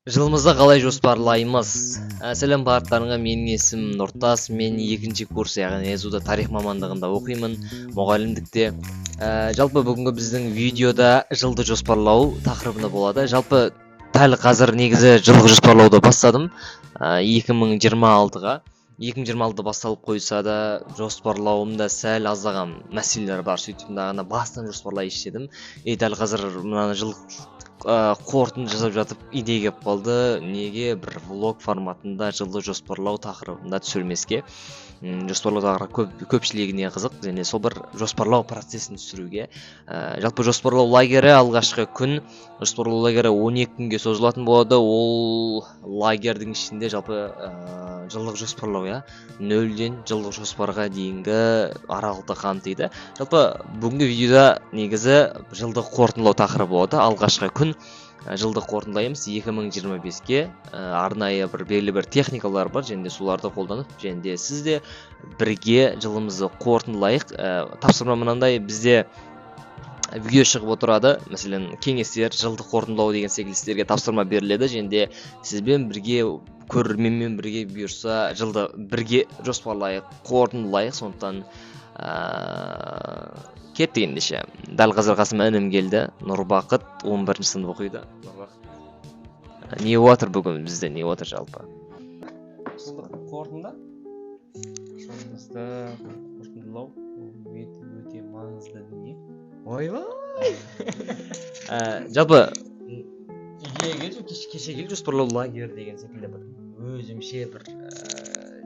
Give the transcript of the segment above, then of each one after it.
Жылымызда қалай жоспарлаймыз? Сәлем барлықтарыңа, менің есімім Нұртас, мен 2-ші курс, яғни ЕЗУ-да тарих мамандығында оқимын, мұғалімдікте. Жалпы бүгінгі біздің видеода жылды жоспарлау тақырыбында болады. Жалпы дәл қазір негізі жылғы жоспарлауды бастадым 2026-ға. 2026 басталып қойса да жоспарлауымда сәл аздаған мәселелер бар, сөйтіп ғана бастан жоспарлай іштедім. Дәл қазір мына жыл қорытынды жасап жатып идея келіп қалды, неге бір влог форматында жылды жоспарлау тақырыбында түсірмеске. Жоспарлау тақырыбы көпшілігіне қызық, және сол бір жоспарлау процесін түсіруге. Жалпы жоспарлау лагері алғашқы күн, жоспарлау лагері 12 күнге созылатын болады. Ол лагердің ішінде жалпы жылдық жоспарлау, 0-ден жылдық жоспарға дейінгі аралықты қамтиды. Жалпы бүгінгі видеода негізі жылдық қорытындылау тақырыбы болады. Алғашқы күн жылдық қорытындылаймыз 2025-ке. Арнайы белгілі бір техникалар бар, және соларды қолданып, және сіз де бірге жылымызды қорытындылайық. Тапсырма мынандай, бізде видео шығып отырады, мәселен кеңестер, жылдық қорытындылау деген секілді сіздерге тапсырма беріледі, және сізбен бірге, көрерменмен бірге бұйырса жылды бірге жоспарлайық, қорытындылайық. Сондықтан кеттік ендеше. Дәл қазір қасыма інім келді, Нұрбақыт, 11-ші сынып оқиды. Нұрбақыт, не отыр бүгін бізде, не отыр жалпы? Қорытынды? Жылымызды қорытындылау өте маңызды дүние. Ойбай! Жалпы идея кеше келді, жоспарлау лагері деген секілді бір өзімше бір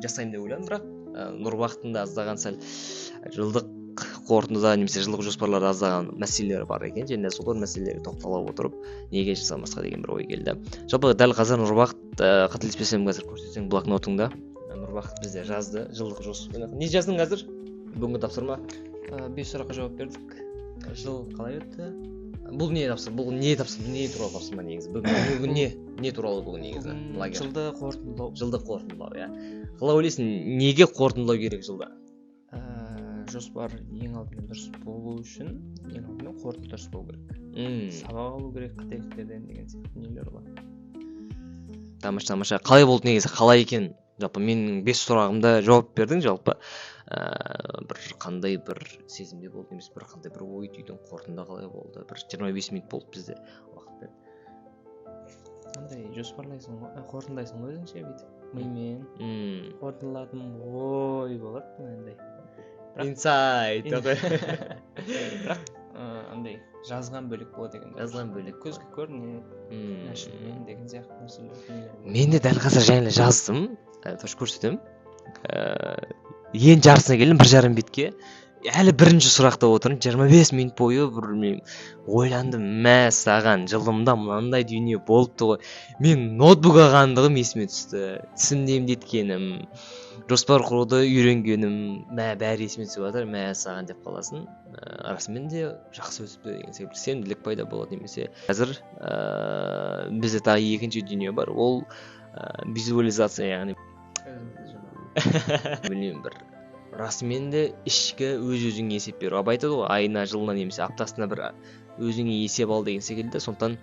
жасайым деп ойладым, бірақ Нұрбақыттың да аздаған сәл жылдық қорытындыда немесе жылдық жоспарларда аздаған мәселелер бар екен, және сол бір мәселелерге тоқтала отырып, неге жасамасқа деген бір ой келді. Жалпы дәл қазір Нұрбақыт, қателеспесем қазір көрсетсең блокнотыңда, Нұрбақыт бізде жазды жылдық жоспар. Не жаздың қазір? Бүгінгі тапсырма? 5 сұраққа жауап бердік. Жыл қалай өтті? Бұл не тапсырма? Не туралы тапсырма негізі? Бүгін не туралы бүгін негізі? Жылды қорытындылау. Жылды қорытындылау, Қалай ойлайсың, неге қорытындылау керек жылда? Жоспар ең алдымен дұрыс болу үшін ең алдымен қорытынды дұрыс болу керек. Сабақ алу керек, қателіктерден деген сияқты дүниелер бар. Тамаша. Қалай болды негізі? Қалай екен? Жалпы менің 5 сұрағымда жауап бердің, жалпы бір қандай бір сезімде болды, немесе бір қандай бір ой түйдің, қорытынды қалай болды? Бір 25 минут болды бізде уақыт берді. Андай жоспарлайсың ғой, қорытындайсың ғой өзіңше бүйтіп мимен қорытындыладым, ой болады андай. Инсайт. Бірақ андай жазған бөлек болады екен. Жазған бөлек. Көзге көрінеді, әшіммен деген сияқты нәрселер. Мен де дәл қазір жаңа жаздым, көрсетемін. Ең жарысына келдім 1,5 бетке. Әлі бірінші сұрақта отырмын, 25 минут бойы ойландым, саған жылымда мынандай дүние болыпты ғой. Мен ноутбук алғандығым есіме түсті, тісімді емдеткенім, жоспар құруды үйренгенім, бәрі есіме түсіп жатыр, саған деп қаласың. Расымен де жақсы өтіпті деген секілді сенімділік пайда болады. Немесе қазір бізде тағы екінші дүние бар, ол визуализация, яғни білмеймін, бір расымен де ішкі өз-өзіңе есеп беру. Абай айтады ғой, айына, жылына немесе аптасына бір өзіңе есеп ал деген секілді. Сондықтан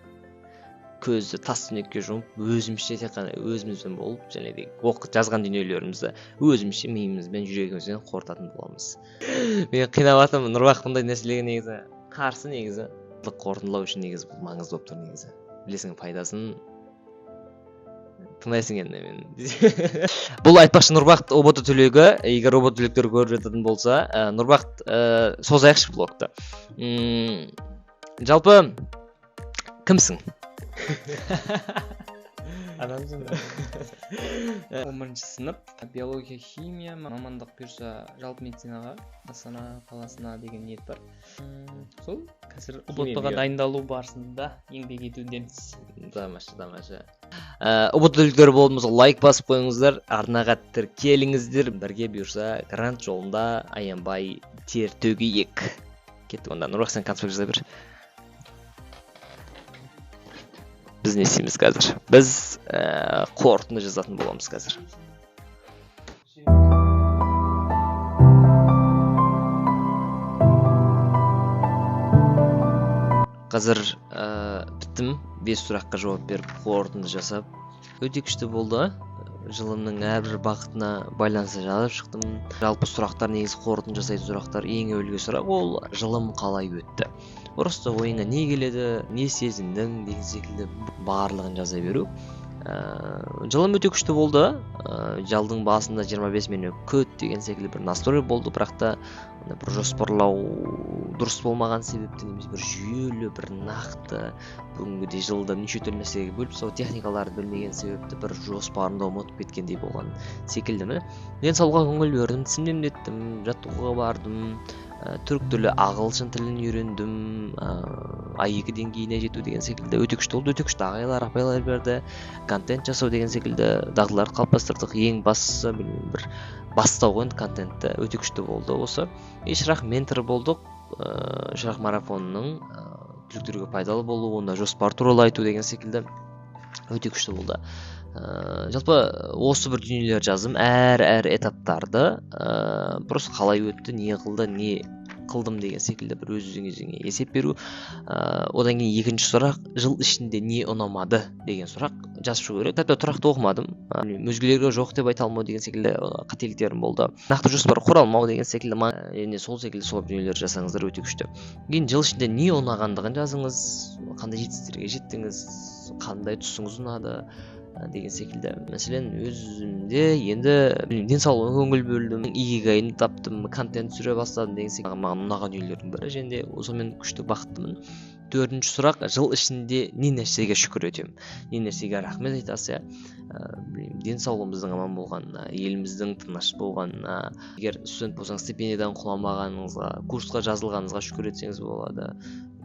көзді тас түнекке жұмып, өзімізше тек қана өзімізбен болып, және де жазған дүниелерімізді өзімізше миымызбен, жүрегімізбен қорытатын боламыз. Мен қинап жатырмын, Нұрбақыт бұндай нәрселерге негізі қарсы, негізі қорытындылау үшін негізі маңызды болып тұр негізі. Білесің пайдасын, тыңдайсың енді мен. Бұл айтпақшы Нұрбақыт ОБТ түлегі, егер ОБТ түлектер көріп жататын болса, Нұрбақыт созайықшы блогты. Жалпы кімсің? Адамсың. 11-ші сынып, биология, химия мамандық бұйырса жалпы медицинаға, Астана қаласына деген ниет бар. Сол қазір ОБТ-ға дайындалу барысында еңбек етудеміз. Тамаша. ОБТ түлектері болдыңыз, лайк басып қойыңыздар, арнаға тіркеліңіздер, бірге бұйырса грант жолында аянбай тер төгейік. Кеттік онда, Нұрбақыт, сен конспект жаза бер. Біз не істейміз қазір? Біз қорытынды жазатын боламыз қазір. Қазір біттім 5 суракка жооп берип корутунду жасап өтө күчтүү болду. Жылымдын ар бир багытына байланыша жазып чыктым. Жалпы сурактар негизи корутун жасайт сурактар. Эң өбөлгө сурак ол жылым калай өттү. Просто оюңа не келеди, не сезиндиң деген секилде баардыгын жаза берүү. Жылым өтө күчтүү болду. Жалдын баасында 25 миң көт деген секилде бир настрой болду, бирок да bir жоспарлау дурус болмаган себептен эмес, бир жүйөлүү, бир накты бүгүнкүдей жылда нече түрлүү нерсеге бөлүп сол техникаларды билмеген себепти бир жоспарымды умутуп кеткендей болгон секилдими. Ден соолукка көңүл бердим, тизимдеп еттим, жаттыгууга бардым, түрк тили, агылшын тилин үйрөндүм, A2 деңгейине жетүү деген секилде өтө күчтүү болду. Өтө күчтүү агайлар, апайлар берди. Контент жасоо деген секилде дагыларды калыпташтырдык. Эң башысы бир бастоо енді контентті өте күшті болды. Осы ишрақ ментор болдық. Ишрақ марафонының түлектөргө пайдалы болуунда жоспар тууралуу айтуу деген секилде өтө күчтүү болду. Жалпы осы бір дүниелер жаздым. Әр этаптарды просто қалай өтті, не кылды, не кылдым деген секилде бір өзүңүзгө эсеп берүү. Одан кийин экинчи сурак, жыл ичинде не унамады деген сурак жазышу керек. Тапта турактуу окумадым. Өзгөлөргө жок деп айта алмоо деген секилде кателиктерим болду. Накты жоспар кура алмоо деген секилде эми сол секилде сол дүниелерди жасаңыздар өтө күчтүү. Кийин жыл ичинде не унагандыгын жазыңыз, кандай жетистиктерге жеттиңиз, кандай тусуңуз унады деген секилде. Мәселен, өзүмдө енді ден соолугума көңүл бөлдүм, ийгайын таптым, контент сүрө баштадым деген секилде мага унаган үйлөрдүн бири және ошомен күчтүү бактымын. 4-чү сурак, жыл ичинде не нерсеге шүкүр этем, не нерсеге рахмет айтасыз. Ден соолугубуздун аман болгонуна, элибиздин тыныч болгонуна, эгер студент болсоңуз стипендиядан куламаганыңызга, курска жазылганыңызга шүкүр этсеңиз болот.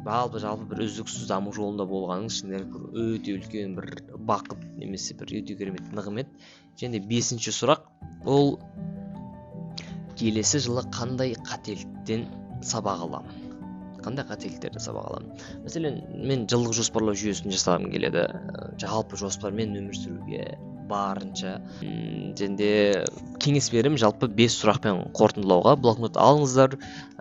Жалпы бір үздіксіз даму жолында болғаныңыз үшін өте үлкен бір бақыт немесе бір өте керемет нығмет. Және 5-ші сұрақ, ол келесі жылы қандай қателіктен сабақ аламын? Қандай қателіктерден сабақ аламын? Мәселен, мен жылдық жоспарлау жүйесін жасағым келеді. Жалпы жоспармен өмір сүруге барынша. Және кеңес берем, жалпы 5 сұрақпен қорытындылауға блокнот алыңыздар.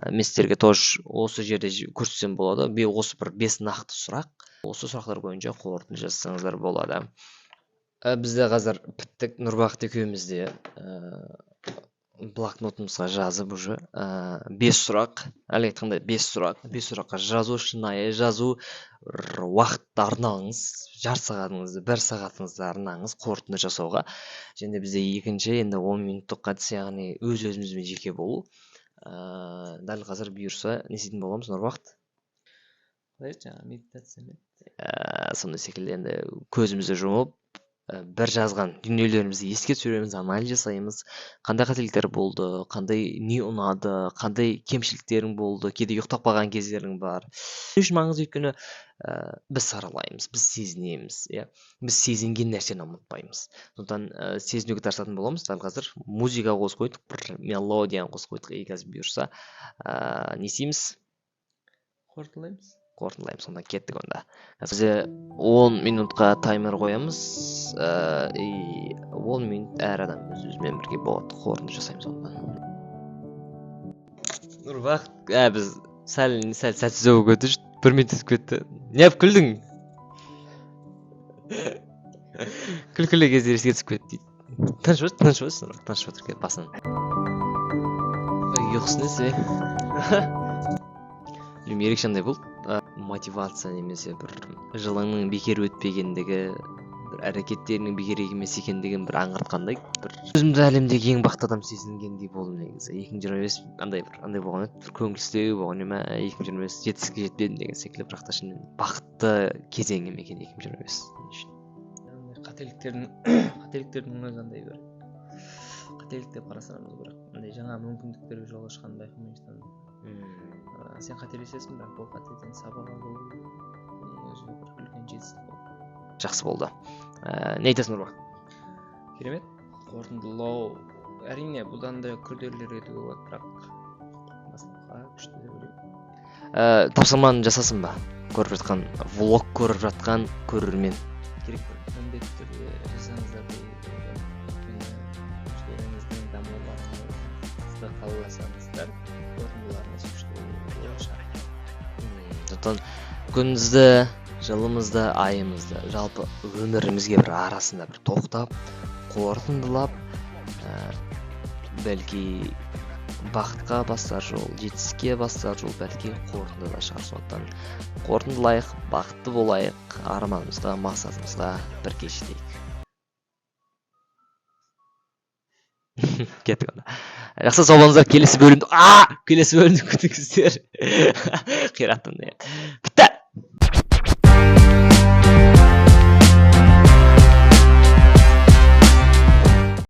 Мен сіздерге тоже осы жерде көрсетсем болады. Осы бір 5 нақты сұрақ. Осы сұрақтар бойынша қорытынды жасасаңыздар болады. Бізде қазір біттік, Нұрбақыт екеумізде блокнотымызға жазып уже 5 сұрақ, әлі айтқанда 5 сұрақ. 5 сұраққа жазу, шынайы жазу, уақытты арнаңыз, жарты сағатыңызды, 1 сағатыңызды арнаңыз қорытынды жасауға. Және бізде екінші, енді 10 минуттық қатыс, яғни өз-өзімізбен жеке болу. Дәл қазір бұйырса, не істейтін боламыз, Нұрбақыт? Медитация. Сондай секілді енді көзімізді жұмып, бір жазған дүниелерімізді еске түсіреміз, анализ жасаймыз, қандай қателіктер болды, қандай не ұнады, қандай кемшіліктерің болды, кейде ұйықтап қалған кездерің бар. Не үшін маңызды? Өйткені біз саралаймыз, біз сезінеміз, біз сезінген нәрсені ұмытпаймыз. Сондықтан сезінуге тырысатын боламыз. Дәл қазір музыка қосып қойдық, бір мелодияны қосып қойдық. Қазір бұйырса не істейміз? Қорытындылаймыз, сонда кеттік онда. Бізде 10 минутқа таймер қоямыз. 10 минут әр адам өзімен бірге болады. Қорытынды жасаймыз онда. Нұрбақыт, біз сәл сәтсіз болып кетті, 1 минут өтіп кетті. Не ап күлдің? Күлкілі кездер еске түсіп кетті дейді. Тыныш отыр кет басын. Ұйқысы несі? Ерекше андай болды. Мотивация немесе бір жылыңның бекер өтпегендігі, бір әрекеттерінің бекер емес екендігін бір аңғартқандай, бір өзімді әлемдегі ең бақытты адам сезінгендей болдым негізі. 2025 андай болған еді, бір көңілсіздеу болған ема, 2025 жетістікке жетпедім деген секілді, бірақ та шынымен бақытты кезеңім екен 2025 үшін. Қателіктердің өзі андай бір қателік деп қарасаңыз, бірақ андай жаңа мүмкіндіктерге жол ашқан байқамайсың. Сен қателесесің, бірақ бұл қателіктен сабақ алу өзі бір үлкен жетістік болды. Жақсы болды. Не айтасың, Нұрбақыт? Керемет. Қорытындылау, әрине бұдан да күрделірек етуге болады, бірақ басқа күшті деп ойлаймын. Тапсырманы жасасын ба? Көріп жатқан, влог көріп жатқан көрермен керек пе? Міндетті түрде жасаңыздар деп ойлаймын. Өздеріңіздің дамуларыңызды қаласаңыздар, қорытындыларыңыз күшті болуы шарт. Сондықтан күніңізді жылымызды айымызды жалпы өмірімізге бір арасында бір тоқтап қорытындылап бәлки бақытқа бастар жол, жетістікке бастар жол бәлки қорытындыда шығар. Сондықтан қорытындылайық, бақытты болайық, арманымызға, мақсатымызға бірге жетейік. Кеттік онда. Жақсы, сау болыңыздар. Келесі бөлімді күтіңіздер. Қираттым. Бітті.